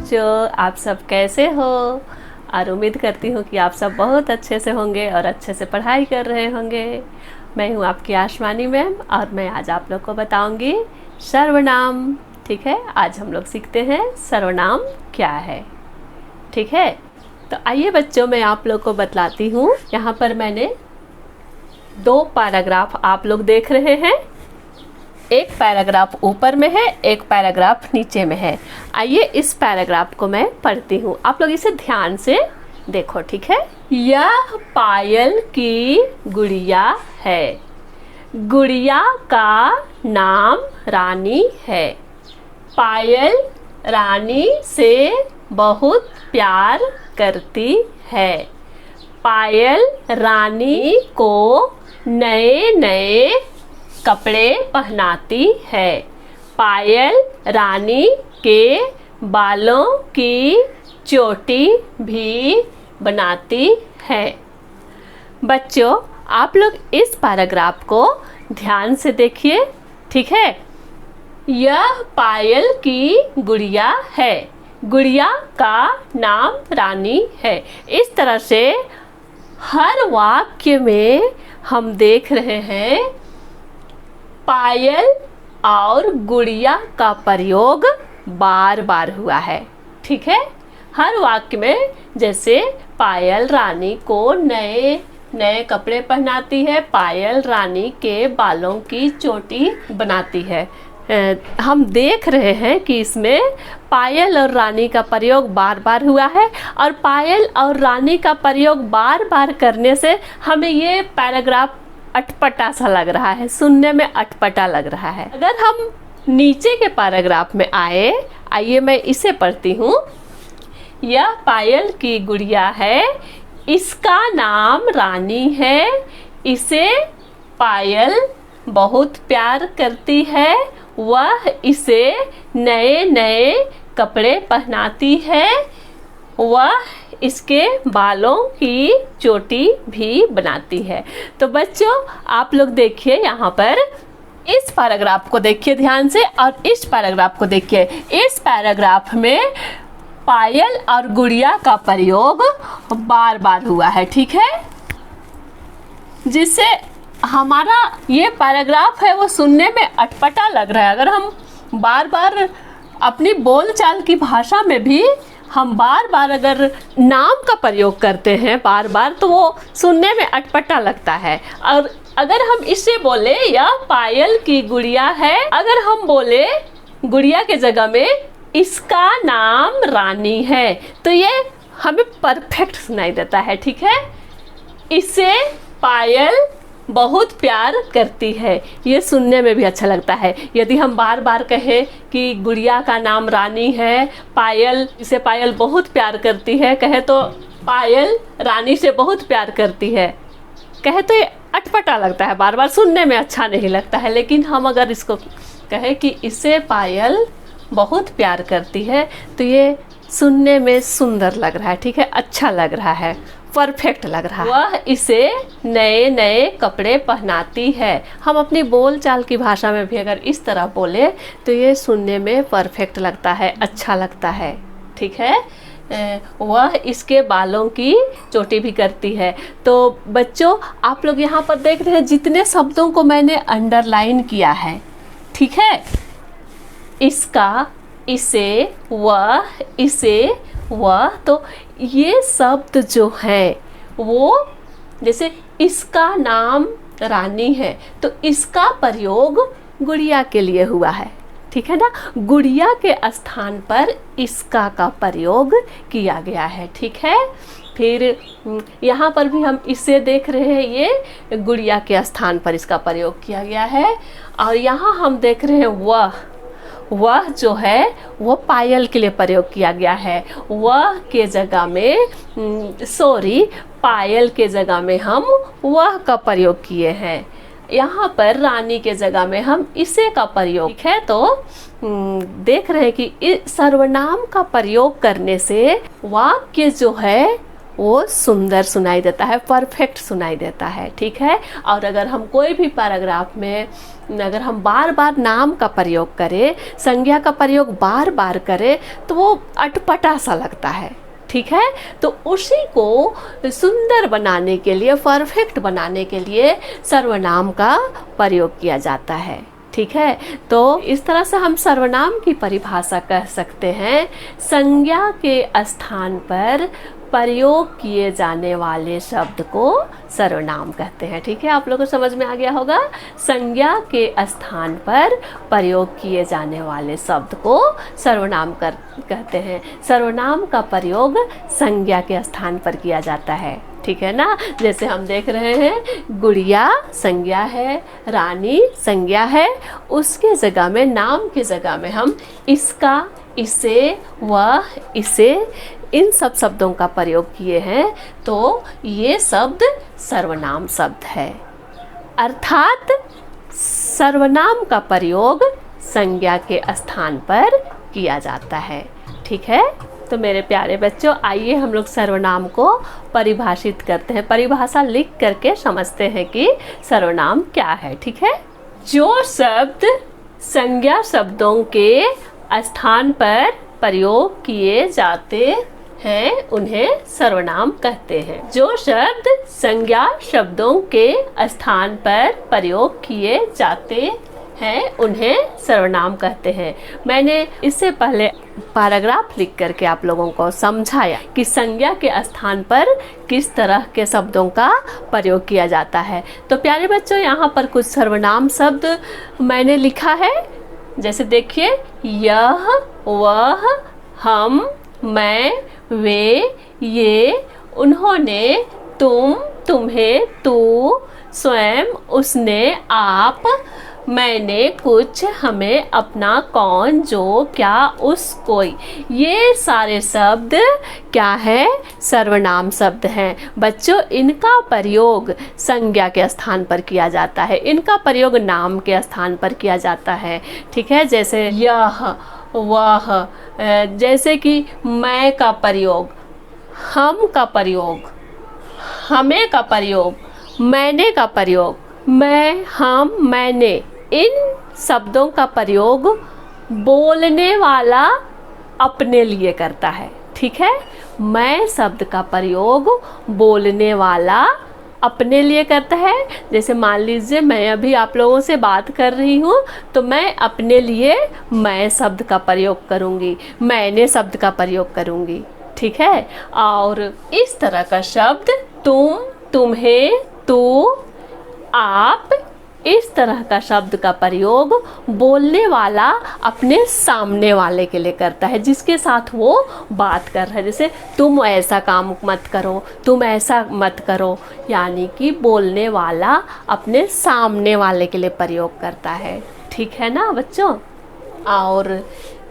बच्चों, आप सब कैसे हो? और उम्मीद करती हूँ कि आप सब बहुत अच्छे से होंगे और अच्छे से पढ़ाई कर रहे होंगे। मैं हूँ आपकी आशमानी मैम और मैं आज आप लोग को बताऊँगी सर्वनाम। ठीक है, आज हम लोग सीखते हैं सर्वनाम क्या है। ठीक है, तो आइए बच्चों, मैं आप लोग को बतलाती हूँ। यहाँ पर मैंने 2 पैराग्राफ आप लोग देख रहे हैं। एक पैराग्राफ ऊपर में है, एक पैराग्राफ नीचे में है। आइए इस पैराग्राफ को मैं पढ़ती हूँ, आप लोग इसे ध्यान से देखो। ठीक है, यह पायल की गुड़िया है। गुड़िया का नाम रानी है। पायल रानी से बहुत प्यार करती है। पायल रानी को नए नए कपड़े पहनाती है। पायल रानी के बालों की चोटी भी बनाती है। बच्चों, आप लोग इस पैराग्राफ को ध्यान से देखिए। ठीक है, यह पायल की गुड़िया है। गुड़िया का नाम रानी है। इस तरह से हर वाक्य में हम देख रहे हैं पायल और गुड़िया का प्रयोग बार बार हुआ है। ठीक है, हर वाक्य में जैसे पायल रानी को नए नए कपड़े पहनाती है, पायल रानी के बालों की चोटी बनाती है। हम देख रहे हैं कि इसमें पायल और रानी का प्रयोग बार बार हुआ है और पायल और रानी का प्रयोग बार बार करने से हमें ये पैराग्राफ अटपटा सा लग रहा है, सुनने में अटपटा लग रहा है। अगर हम नीचे के पैराग्राफ में आइए मैं इसे pढ़ती हूँ। यह पायल की गुड़िया है, इसका नाम रानी है, इसे पायल बहुत प्यार करती है, वह इसे नए नए कपड़े पहनाती है, वह इसके बालों की चोटी भी बनाती है। तो बच्चों, आप लोग देखिए, यहाँ पर इस पैराग्राफ को देखिए ध्यान से और इस पैराग्राफ को देखिए। इस पैराग्राफ में पायल और गुड़िया का प्रयोग बार बार हुआ है। ठीक है, जिससे हमारा ये पैराग्राफ है वो सुनने में अटपटा लग रहा है। अगर हम बार बार अपनी बोलचाल की भाषा में भी हम बार बार अगर नाम का प्रयोग करते हैं बार बार, तो वो सुनने में अटपटा लगता है। और अगर हम इसे बोले यह पायल की गुड़िया है, अगर हम बोले गुड़िया के जगह में इसका नाम रानी है, तो ये हमें परफेक्ट सुनाई देता है। ठीक है, इसे पायल बहुत प्यार करती है, ये सुनने में भी अच्छा लगता है। यदि हम बार बार कहें कि गुड़िया का नाम रानी है, पायल इसे पायल बहुत प्यार करती है, कहे तो पायल रानी से बहुत प्यार करती है, कहे तो ये अटपटा लगता है, बार बार सुनने में अच्छा नहीं लगता है। लेकिन हम अगर इसको कहे कि इसे पायल बहुत प्यार करती है, तो ये सुनने में सुंदर लग रहा है। ठीक है, अच्छा लग रहा है, परफेक्ट लग रहा है। वह इसे नए नए कपड़े पहनाती है। हम अपनी बोलचाल की भाषा में भी अगर इस तरह बोले तो ये सुनने में परफेक्ट लगता है, अच्छा लगता है। ठीक है, वह इसके बालों की चोटी भी करती है। तो बच्चों, आप लोग यहाँ पर देख रहे हैं जितने शब्दों को मैंने अंडरलाइन किया है। ठीक है, इसका, इसे, वह, इसे, वह, तो ये शब्द जो है वो जैसे इसका नाम रानी है तो इसका प्रयोग गुड़िया के लिए हुआ है। ठीक है ना, गुड़िया के स्थान पर इसका का प्रयोग किया गया है। ठीक है, फिर यहाँ पर भी हम इसे देख रहे हैं, ये गुड़िया के स्थान पर इसका प्रयोग किया गया है। और यहाँ हम देख रहे हैं वह जो है वो पायल के लिए प्रयोग किया गया है। वह के जगह में पायल के जगह में हम वह का प्रयोग किए हैं। यहाँ पर रानी के जगह में हम इसे का प्रयोग। ठीक है, तो देख रहे हैं कि सर्वनाम का प्रयोग करने से वाक्य जो है वो सुंदर सुनाई देता है, परफेक्ट सुनाई देता है। ठीक है, और अगर हम कोई भी पैराग्राफ में अगर हम बार बार नाम का प्रयोग करें, संज्ञा का प्रयोग बार बार करें, तो वो अटपटा सा लगता है। ठीक है, तो उसी को सुंदर बनाने के लिए, परफेक्ट बनाने के लिए सर्वनाम का प्रयोग किया जाता है। ठीक है, तो इस तरह से हम सर्वनाम की परिभाषा कह सकते हैं, संज्ञा के स्थान पर प्रयोग किए जाने वाले शब्द को सर्वनाम कहते हैं। ठीक है, आप लोगों को समझ में आ गया होगा। संज्ञा के स्थान पर प्रयोग किए जाने वाले शब्द को सर्वनाम कहते हैं। सर्वनाम का प्रयोग संज्ञा के स्थान पर किया जाता है। ठीक है ना, जैसे हम देख रहे हैं गुड़िया संज्ञा है, रानी संज्ञा है, उसके जगह में, नाम की जगह में हम इसका, इसे, वह, इसे, इन सब शब्दों का प्रयोग किए हैं, तो ये शब्द सर्वनाम शब्द है। अर्थात सर्वनाम का प्रयोग संज्ञा के स्थान पर किया जाता है। ठीक है, तो मेरे प्यारे बच्चों, आइए हम लोग सर्वनाम को परिभाषित करते हैं। परिभाषा लिख करके समझते हैं कि सर्वनाम क्या है। ठीक है, जो शब्द संज्ञा शब्दों के स्थान पर प्रयोग किए जाते हैं उन्हें सर्वनाम कहते हैं। जो शब्द संज्ञा शब्दों के स्थान पर प्रयोग किए जाते हैं उन्हें सर्वनाम कहते हैं। मैंने इससे पहले पैराग्राफ लिख करके आप लोगों को समझाया कि संज्ञा के स्थान पर किस तरह के शब्दों का प्रयोग किया जाता है। तो प्यारे बच्चों, यहाँ पर कुछ सर्वनाम शब्द मैंने लिखा है। जैसे देखिए, यह, वह, हम, मैं, वे, ये, उन्होंने, तुम, तुम्हें, तू, स्वयं, उसने, आप, मैंने, कुछ, हमें, अपना, कौन, जो, क्या, उस, कोई, ये सारे शब्द क्या है? सर्वनाम शब्द हैं। बच्चों, इनका प्रयोग संज्ञा के स्थान पर किया जाता है, इनका प्रयोग नाम के स्थान पर किया जाता है। ठीक है, जैसे यह, वह, जैसे कि मैं का प्रयोग, हम का प्रयोग, हमें का प्रयोग, मैंने का प्रयोग, मैं, हम, मैंने, इन शब्दों का प्रयोग बोलने वाला अपने लिए करता है। ठीक है, मैं शब्द का प्रयोग बोलने वाला अपने लिए करता है। जैसे मान लीजिए मैं अभी आप लोगों से बात कर रही हूँ, तो मैं अपने लिए मैं शब्द का प्रयोग करूँगी, मैंने शब्द का प्रयोग करूँगी। ठीक है, और इस तरह का शब्द तुम, तुम्हें, तू, आप, इस तरह का शब्द का प्रयोग बोलने वाला अपने सामने वाले के लिए करता है, जिसके साथ वो बात कर रहा है। जैसे तुम ऐसा काम मत करो, तुम ऐसा मत करो, यानी कि बोलने वाला अपने सामने वाले के लिए प्रयोग करता है। ठीक है ना बच्चों। और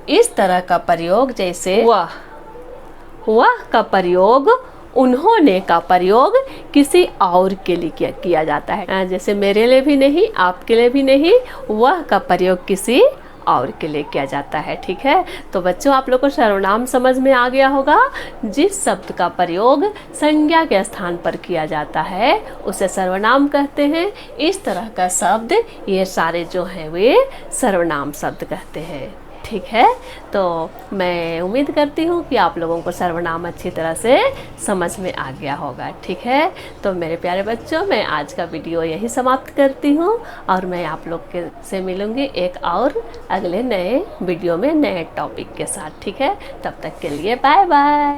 इस तरह का प्रयोग, जैसे वह का प्रयोग, उन्होंने का प्रयोग किसी और के लिए किया जाता है। जैसे मेरे लिए भी नहीं, आपके लिए भी नहीं, वह का प्रयोग किसी और के लिए किया जाता है। ठीक है, तो बच्चों, आप लोग को सर्वनाम समझ में आ गया होगा। जिस शब्द का प्रयोग संज्ञा के स्थान पर किया जाता है उसे सर्वनाम कहते हैं। इस तरह का शब्द, ये सारे जो हैं वे सर्वनाम शब्द कहते हैं। ठीक है, तो मैं उम्मीद करती हूँ कि आप लोगों को सर्वनाम अच्छी तरह से समझ में आ गया होगा। ठीक है, तो मेरे प्यारे बच्चों, मैं आज का वीडियो यही समाप्त करती हूँ और मैं आप लोग के से मिलूँगी एक और अगले नए वीडियो में नए टॉपिक के साथ। ठीक है, तब तक के लिए बाय बाय।